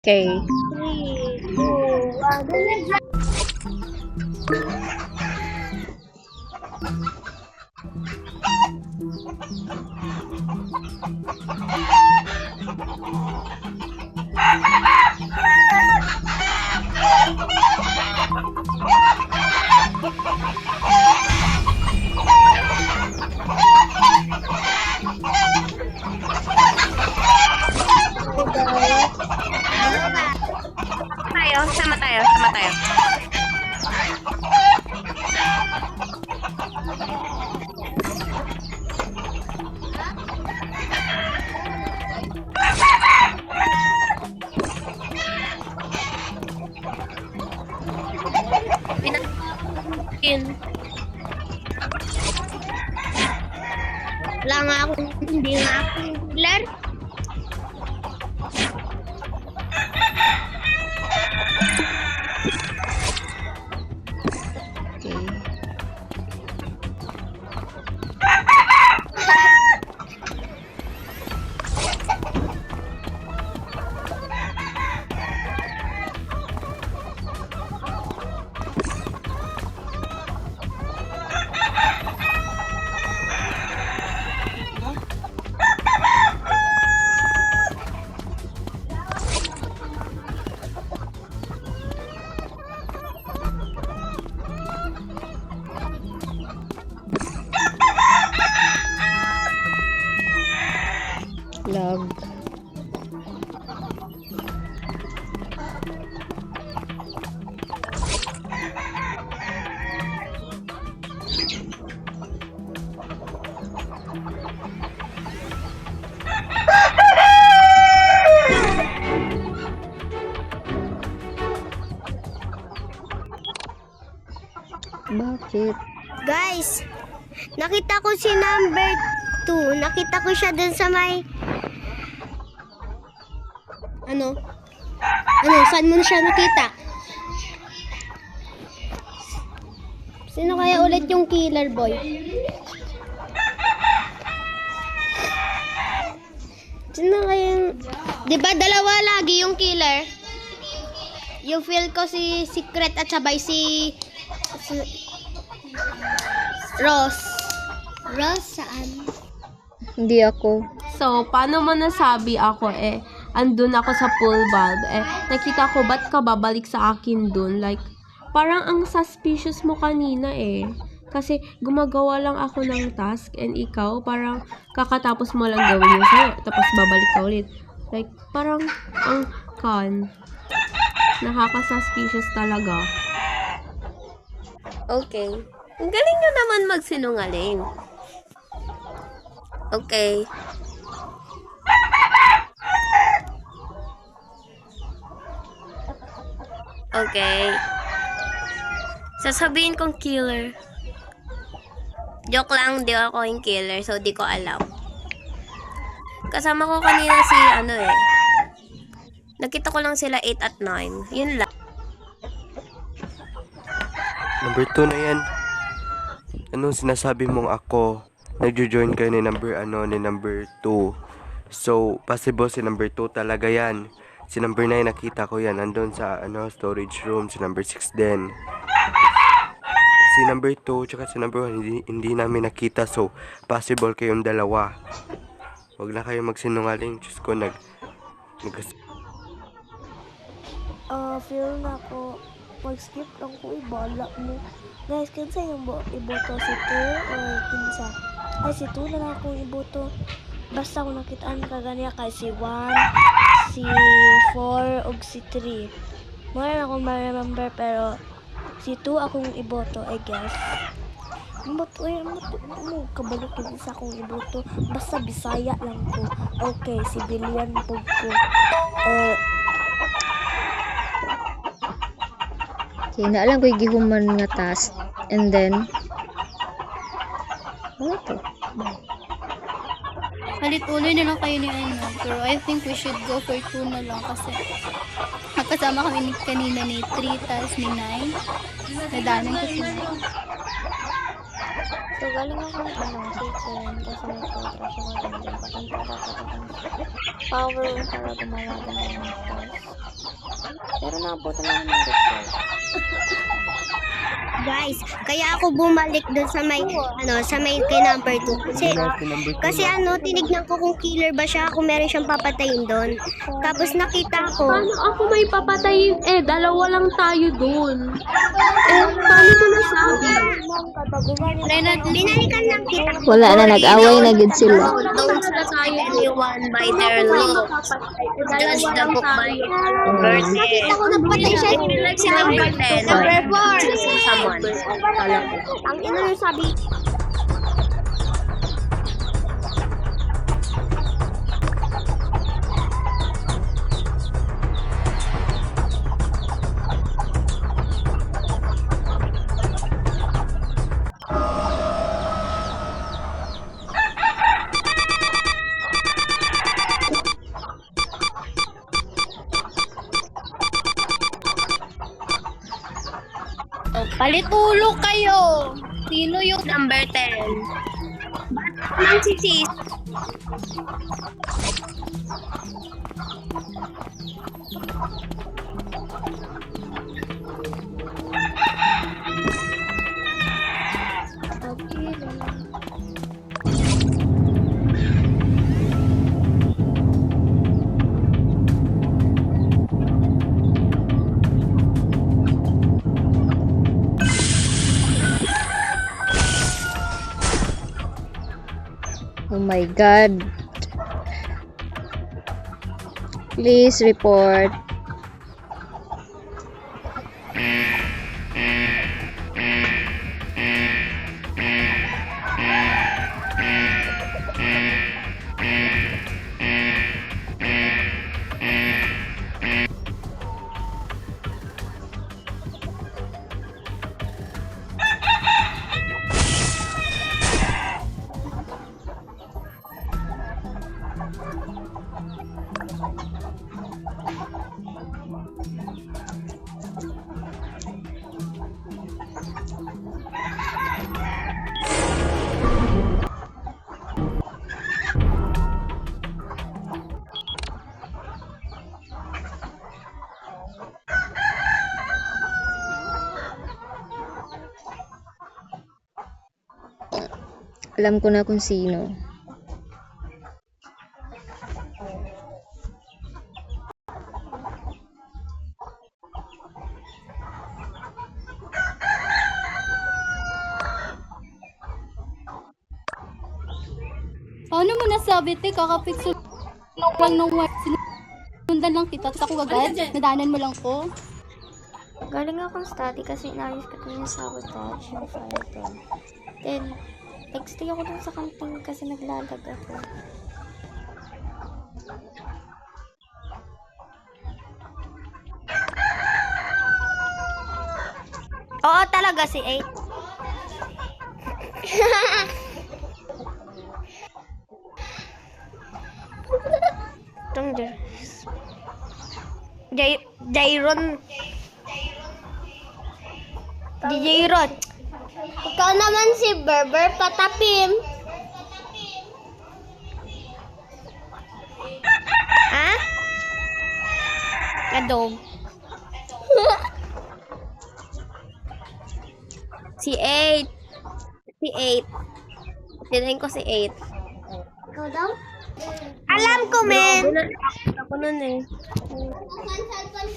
Okay. 3, 2, 1. Tayo, sama tayo, sama tayo. Pinakin. Wala nga ako, hindi nga ako killer. Okay. Log. Bakit? Guys, nakita ko si number 2. Nakita ko siya dun sa may... Ano? Saan mo siya nakita? Sino kaya ulit yung killer boy? Sino kaya yung... Diba dalawa lagi yung killer? Yung feel ko si Secret at sabay si Ross. Ross saan? Hindi ako. So, paano mo nasabi ako andun ako sa pool valve? Nakita ko, ba't ka babalik sa akin dun? Like, parang ang suspicious mo kanina Kasi gumagawa lang ako ng task and ikaw, parang kakatapos mo lang gawin yung sa'yo, tapos babalik ka ulit. Like, parang ang nakaka-suspicious talaga. Okay. Ang galing nyo naman magsinungaling. Okay. Okay. Sasabihin kong killer. Joke lang, di ako yung killer, so di ko alam. Kasama ko kanina si nakita ko lang sila 8 at 9. Yun lang. Number 2 na yan. Anong sinasabi mong ako? Nagjo-join kayo ni number 2. So, possible si number 2 talaga yan. Si number 9 nakita ko yan. Andun sa storage room. Si number 6 din. Si number 2 tsaka si number 1 hindi namin nakita. So, possible kayong dalawa. Huwag na kayo magsinungaling. Diyos ko, Feel na ko mag-skip lang ko ibala mo. Guys, kinsa yung iboto si 2 or kinsa? Ay, si 2 na lang akong iboto. Basta kung nakitaan ka ganiya kay si 1, si 4, o si 3. Mara na akong ma-remember pero si 2 akong iboto, I guess. Iboto mo, kabalo kinsa akong iboto. Basta Bisaya lang ko. Okay, si Billion po ko. Okay, naalam ko yung gihuman nga task. And then, wala to. Halit-uloy na lang kayo ni pero I think we should go for 2 na lang kasi magkasama kami kanina ni 3 tas ni 9. Nadanan ko sila. So, galing ako ng kitchen kasi nagpapra siya maganda. Patang power para gumawa ng task. Pero naabutan lang ng doktor. Guys, kaya ako bumalik dun sa may, sa may kay number 2. Kasi tinignan ko kung killer ba siya, kung meron siyang papatayin doon. Tapos nakita ko, Paano ako may papatayin? Dalawa lang tayo dun. Paano ko nasabi? binalikan lang kita. Wala na, nag-away na gid sila. Don't judge anyone by their looks. Judge the book by verse. Nakita ko nagpatay siya. Like si number 10. Number 4. Choosing someone. Ang ina yung sabi. Palitulo kayo! Sino yung Number 10. Nang si sis. Oh my God. Please report. Alam ko na kung sino. Paano mo nasabi, te? Kakapixel lang nung sinundan lang kita. Tapos ako agad, nadanan mo lang ko. Galing akong study kasi inayos ko yung sabotage, yung fighting. Then, nagstay ako dun sa kantin kasi naglalag ako. Oo, talaga si 8. Jairon. Jairon. Ikaw naman si Berber Patapim. Ha? Adong. Si 8. Si 8. Tinahin ko si 8. Ikaw daw? Alam ko, men. Ako nun eh.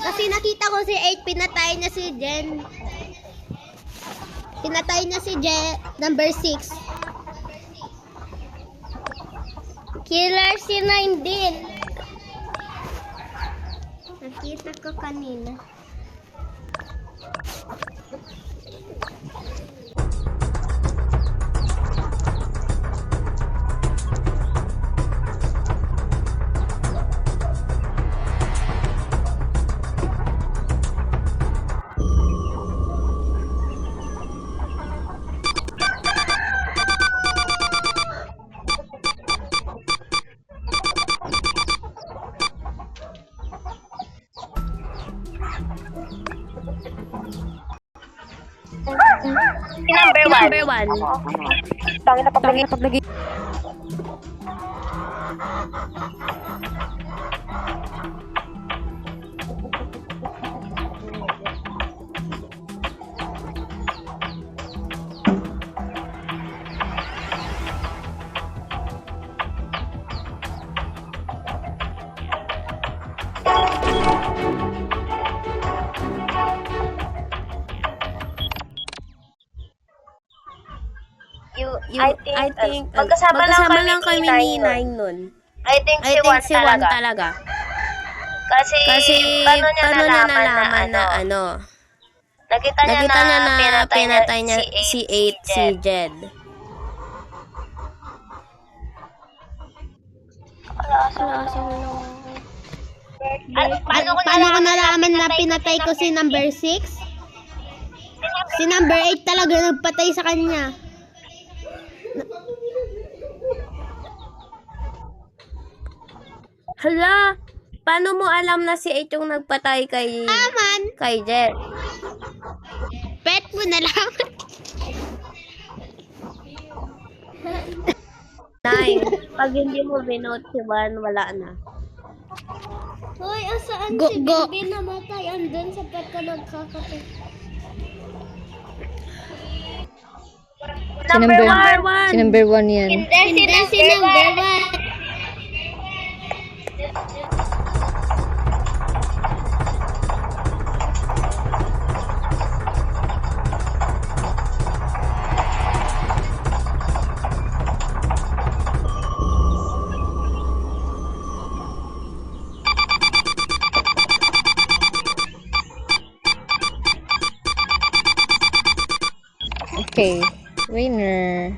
Kasi nakita ko si 8, pinatay niya si Jen. Pinatay niya si Jen, number 6. Killer si 9 din. Nakita ko kanina. Number 1. Tangin na paglagay. I think magkasama lang kami ni Nine nun. I think I think si Juan talaga. Kasi paano niya nalaman na ano, nakita nakita niya na pinatay niya si 8 si Jed. Paano ko nalaman na pinatay ko si number 6? Si number 8 talaga nagpatay sa kanya. Hala, paano mo alam na si 8 yung nagpatay kay Jed? Bet mo na lang. 9. Pag hindi mo binote si Juan, wala na. Hoy, asaan Go, si go. Bibi namatay? Andun sa pet ka nagkakape. Si number 1 yan. Hindi si number 1. Okay. Winner.